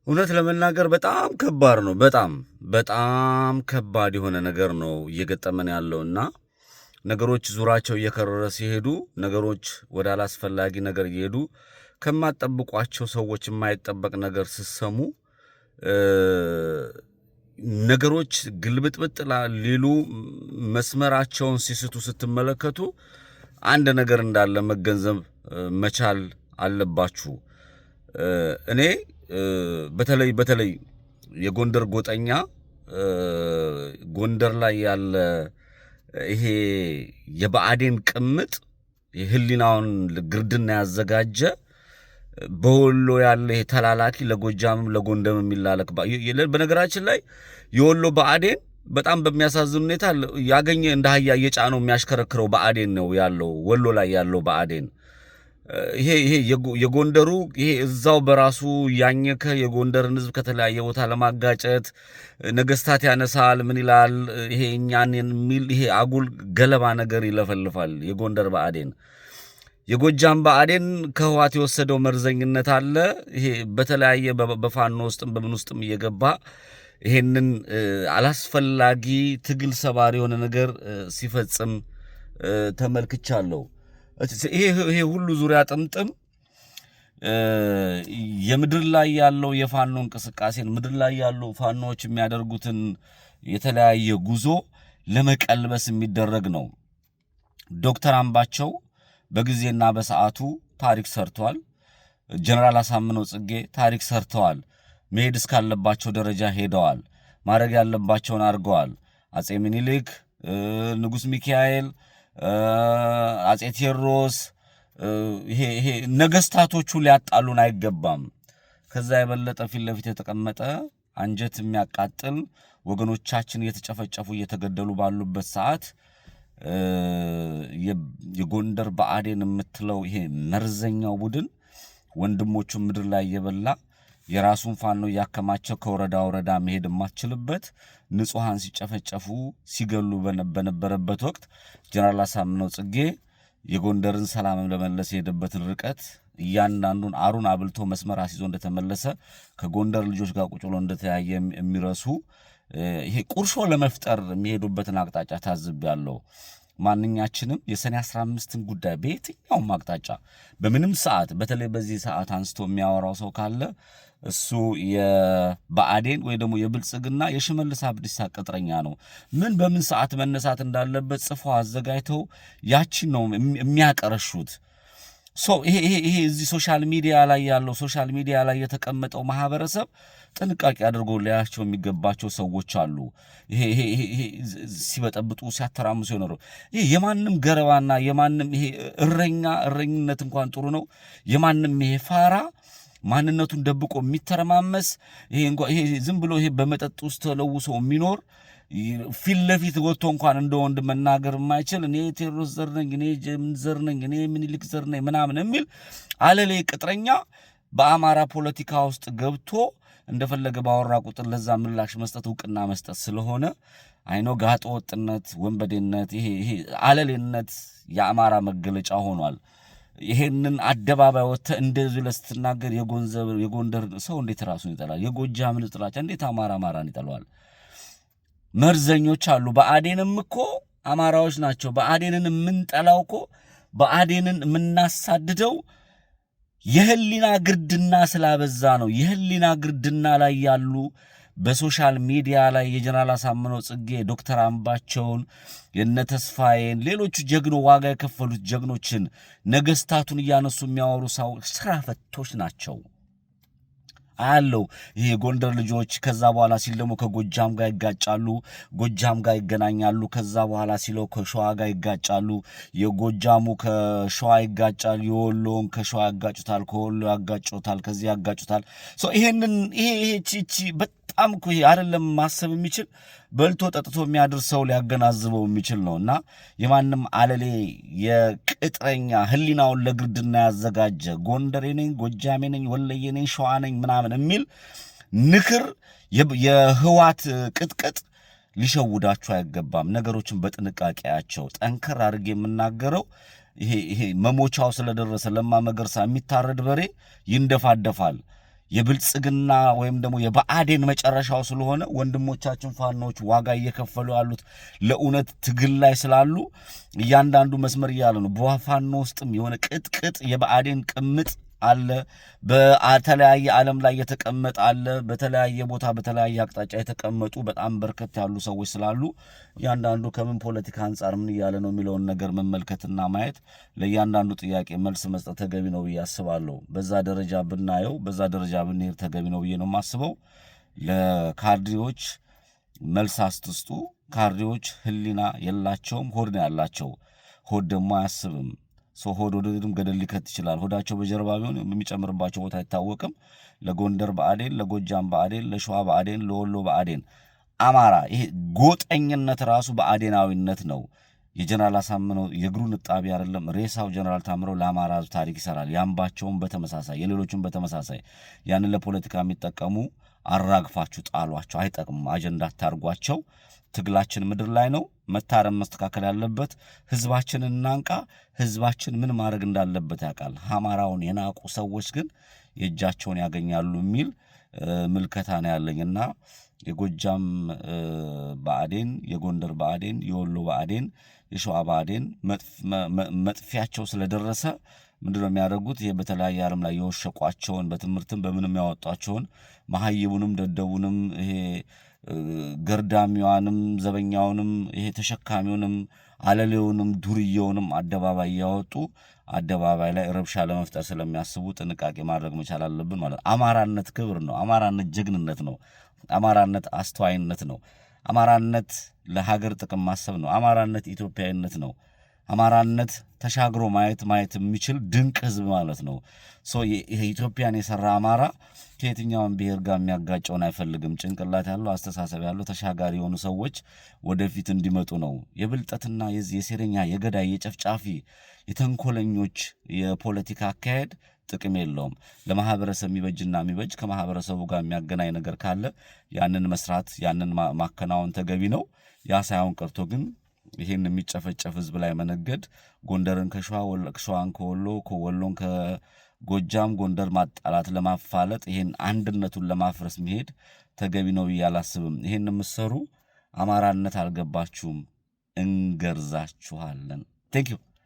እውነት ለመናገር በጣም ከባድ ነው። በጣም ከባድ የሆነ ነገር ነው እየገጠመን ያለውና ነገሮች ዙራቸው እየከረረ ሲሄዱ ነገሮች ወደ አላስፈላጊ ነገር እየሄዱ ከማጠብቋቸው ሰዎች የማይጠበቅ ነገር ሲሰሙ ነገሮች ግልብጥብጥ ሊሉ መስመራቸውን ሲስቱ ስትመለከቱ አንድ ነገር እንዳለ መገንዘብ መቻል አለባችሁ። እኔ በተለይ የጎንደር ጎጠኛ ጎንደር ላይ ያለ ይሄ የብአዴን ቅምጥ የህሊናውን ግርድና ያዘጋጀ በወሎ ያለ ይሄ ተላላኪ ለጎጃምም ለጎንደርም የሚላልክ በነገራችን ላይ የወሎ ብአዴን በጣም በሚያሳዝን ሁኔታ ያገኘ እንደ አህያ እየጫነው የሚያሽከረክረው ብአዴን ነው ያለው ወሎ ላይ ያለው ብአዴን። ይሄ የጎንደሩ ይሄ እዛው በራሱ ያኘከ የጎንደርን ህዝብ ከተለያየ ቦታ ለማጋጨት ነገስታት ያነሳል። ምን ይላል? ይሄ እኛን የሚል ይሄ አጉል ገለባ ነገር ይለፈልፋል የጎንደር ብአዴን። የጎጃም ብአዴን ከህዋት የወሰደው መርዘኝነት አለ። ይሄ በተለያየ በፋኖ ውስጥም በምን ውስጥም እየገባ ይሄንን አላስፈላጊ ትግል ሰባሪ የሆነ ነገር ሲፈጽም ተመልክቻለሁ። ይሄ ሁሉ ዙሪያ ጥምጥም የምድር ላይ ያለው የፋኖ እንቅስቃሴን ምድር ላይ ያሉ ፋኖዎች የሚያደርጉትን የተለያየ ጉዞ ለመቀልበስ የሚደረግ ነው። ዶክተር አምባቸው በጊዜና በሰዓቱ ታሪክ ሰርተዋል። ጀነራል አሳምነው ጽጌ ታሪክ ሰርተዋል። መሄድ እስካለባቸው ደረጃ ሄደዋል። ማድረግ ያለባቸውን አድርገዋል። አጼ ምኒልክ፣ ንጉሥ ሚካኤል፣ አጼ ቴዎድሮስ ይሄ ነገስታቶቹ ሊያጣሉን አይገባም። ከዛ የበለጠ ፊት ለፊት የተቀመጠ አንጀት የሚያቃጥል ወገኖቻችን እየተጨፈጨፉ እየተገደሉ ባሉበት ሰዓት የጎንደር ብአዴን የምትለው ይሄ መርዘኛው ቡድን ወንድሞቹን ምድር ላይ እየበላ የራሱን ፋኖ እያከማቸው ከወረዳ ወረዳ መሄድ የማትችልበት ንጹሃን ሲጨፈጨፉ ሲገሉ በነበረበት ወቅት ጀነራል አሳምነው ጽጌ የጎንደርን ሰላም ለመለስ የሄደበትን ርቀት እያንዳንዱን አሩን አብልቶ መስመር አስይዞ እንደተመለሰ ከጎንደር ልጆች ጋር ቁጭ ብሎ እንደተያየ የሚረሱ ይሄ ቁርሾ ለመፍጠር የሚሄዱበትን አቅጣጫ ታዝቤያለሁ። ማንኛችንም የሰኔ 15ን ጉዳይ በየትኛውም አቅጣጫ በምንም ሰዓት በተለይ በዚህ ሰዓት አንስቶ የሚያወራው ሰው ካለ እሱ የብአዴን ወይ ደግሞ የብልጽግና የሽመልስ አብዲሳ ቅጥረኛ ነው። ምን በምን ሰዓት መነሳት እንዳለበት ጽፎ አዘጋጅተው ያቺን ነው የሚያቀረሹት። ይሄ እዚህ ሶሻል ሚዲያ ላይ የተቀመጠው ማህበረሰብ ጥንቃቄ አድርጎ ሊያቸው የሚገባቸው ሰዎች አሉ። ይሄ ሲበጠብጡ ሲያተራምሱ ይኖሩ። ይሄ የማንም ገረባና የማንም ይሄ እረኝነት እንኳን ጥሩ ነው። የማንም ይሄ ፋራ ማንነቱን ደብቆ የሚተረማመስ ይሄ ዝም ብሎ ይሄ በመጠጥ ውስጥ ተለውሶ የሚኖር ፊት ለፊት ወጥቶ እንኳን እንደ ወንድ መናገር የማይችል እኔ ቴዎድሮስ ዘር ነኝ፣ እኔ ጀምን ዘር ነኝ፣ እኔ ምኒልክ ዘር ነኝ ምናምን የሚል አለሌ ቅጥረኛ በአማራ ፖለቲካ ውስጥ ገብቶ እንደፈለገ ባወራ ቁጥር ለዛ ምላሽ መስጠት እውቅና መስጠት ስለሆነ አይኖ ጋጠ ወጥነት፣ ወንበዴነት፣ ይሄ አለሌነት የአማራ መገለጫ ሆኗል። ይሄንን አደባባይ ወጥተህ እንደዚህ ለስትናገር የጎንደር ሰው እንዴት ራሱን ይጠላል? የጎጃምን ጥላቻ እንዴት አማራን ይጠላዋል? መርዘኞች አሉ። ብአዴንም እኮ አማራዎች ናቸው። ብአዴንን የምንጠላው እኮ ብአዴንን የምናሳድደው የህሊና ግርድና ስላበዛ ነው። የህሊና ግርድና ላይ ያሉ በሶሻል ሚዲያ ላይ የጀነራል አሳምነው ጽጌ ዶክተር አምባቸውን የነ ተስፋዬን ሌሎቹ ዋጋ የከፈሉት ጀግኖችን ነገስታቱን እያነሱ የሚያወሩ ሰው ስራ ፈቶች ናቸው አለው። ይሄ ጎንደር ልጆች ከዛ በኋላ ሲል ደግሞ ከጎጃም ጋር ይጋጫሉ፣ ጎጃም ጋር ይገናኛሉ። ከዛ በኋላ ሲለው ከሸዋ ጋር ይጋጫሉ፣ የጎጃሙ ከሸዋ ይጋጫል፣ የወሎን ከሸዋ ያጋጩታል፣ ከወሎ ያጋጩታል፣ ከዚህ ያጋጩታል። ይሄ ቺቺ በጣም እኮ ይሄ አይደለም ማሰብ የሚችል በልቶ ጠጥቶ የሚያድር ሰው ሊያገናዝበው የሚችል ነውና የማንም አለሌ የቅጥረኛ ህሊናውን ለግርድና ያዘጋጀ ጎንደሬ ነኝ፣ ጎጃሜ ነኝ፣ ወለዬ ነኝ፣ ሸዋ ነኝ ምናምን የሚል ንክር የህዋት ቅጥቅጥ ሊሸውዳችሁ አይገባም። ነገሮችን በጥንቃቄያቸው ጠንከር አድርጌ የምናገረው ይሄ መሞቻው ስለደረሰ ለማ መገርሳ የሚታረድ በሬ ይንደፋደፋል። የብልጽግና ወይም ደግሞ የብአዴን መጨረሻው ስለሆነ ወንድሞቻችን ፋኖች ዋጋ እየከፈሉ ያሉት ለእውነት ትግል ላይ ስላሉ እያንዳንዱ መስመር እያለ ነው። በፋኖ ውስጥም የሆነ ቅጥቅጥ የብአዴን ቅምጥ አለ። በተለያየ ዓለም ላይ የተቀመጠ አለ። በተለያየ ቦታ በተለያየ አቅጣጫ የተቀመጡ በጣም በርከት ያሉ ሰዎች ስላሉ እያንዳንዱ ከምን ፖለቲካ አንጻር ምን እያለ ነው የሚለውን ነገር መመልከትና ማየት ለእያንዳንዱ ጥያቄ መልስ መስጠት ተገቢ ነው ብዬ አስባለሁ። በዛ ደረጃ ብናየው በዛ ደረጃ ብንሄድ ተገቢ ነው ብዬ ነው የማስበው። ለካድሬዎች መልስ አትስጡ። ካድሬዎች ሕሊና የላቸውም፣ ሆድ ነው ያላቸው። ሆድ ደግሞ አያስብም። ሰው ሆድ ወደድም ገደል ሊከት ይችላል። ሆዳቸው በጀርባ ቢሆን የሚጨምርባቸው ቦታ አይታወቅም። ለጎንደር ብአዴን፣ ለጎጃም ብአዴን፣ ለሸዋ ብአዴን፣ ለወሎ ብአዴን፣ አማራ ይሄ ጎጠኝነት ራሱ ብአዴናዊነት ነው። የጀነራል አሳምነው የእግሩን እጣቢ አይደለም ሬሳው ጀነራል ታምረው ለአማራ ሕዝብ ታሪክ ይሰራል። ያምባቸውን በተመሳሳይ የሌሎችን በተመሳሳይ ያንን ለፖለቲካ የሚጠቀሙ አራግፋችሁ ጣሏቸው። አይጠቅሙም። አጀንዳ አታርጓቸው። ትግላችን ምድር ላይ ነው። መታረም መስተካከል ያለበት ህዝባችን እናንቃ። ህዝባችን ምን ማድረግ እንዳለበት ያውቃል። አማራውን የናቁ ሰዎች ግን የእጃቸውን ያገኛሉ የሚል ምልከታ ነው ያለኝና የጎጃም ብአዴን፣ የጎንደር ብአዴን፣ የወሎ ብአዴን፣ የሸዋ ብአዴን መጥፊያቸው ስለደረሰ ምንድነው የሚያደርጉት? ይሄ በተለያየ ዓለም ላይ የወሸቋቸውን በትምህርትም በምንም ያወጧቸውን መሀይቡንም ደደቡንም ይሄ ገርዳሚዋንም ዘበኛውንም ይሄ ተሸካሚውንም አለሌውንም ዱርዬውንም አደባባይ ያወጡ አደባባይ ላይ ረብሻ ለመፍጠር ስለሚያስቡ ጥንቃቄ ማድረግ መቻል አለብን ማለት ነው። አማራነት ክብር ነው። አማራነት ጀግንነት ነው። አማራነት አስተዋይነት ነው። አማራነት ለሀገር ጥቅም ማሰብ ነው። አማራነት ኢትዮጵያዊነት ነው። አማራነት ተሻግሮ ማየት የሚችል ድንቅ ህዝብ ማለት ነው። ይሄ ኢትዮጵያን የሰራ አማራ ከየትኛውን ብሔር ጋር የሚያጋጨውን አይፈልግም። ጭንቅላት ያለው አስተሳሰብ ያለው ተሻጋሪ የሆኑ ሰዎች ወደፊት እንዲመጡ ነው። የብልጠትና የሴረኛ የገዳይ የጨፍጫፊ የተንኮለኞች የፖለቲካ አካሄድ ጥቅም የለውም። ለማህበረሰብ የሚበጅና የሚበጅ ከማህበረሰቡ ጋር የሚያገናኝ ነገር ካለ ያንን መስራት ያንን ማከናወን ተገቢ ነው። ያ ሳይሆን ቀርቶ ግን ይሄን የሚጨፈጨፍ ህዝብ ላይ መነገድ፣ ጎንደርን ከሸዋ፣ ሸዋን ከወሎ፣ ወሎን ከጎጃም፣ ጎንደር ማጣላት ለማፋለጥ ይሄን አንድነቱን ለማፍረስ መሄድ ተገቢ ነው ብዬ አላስብም። ይሄን የምትሰሩ አማራነት አልገባችሁም፣ እንገርዛችኋለን። ቴንክ ዩ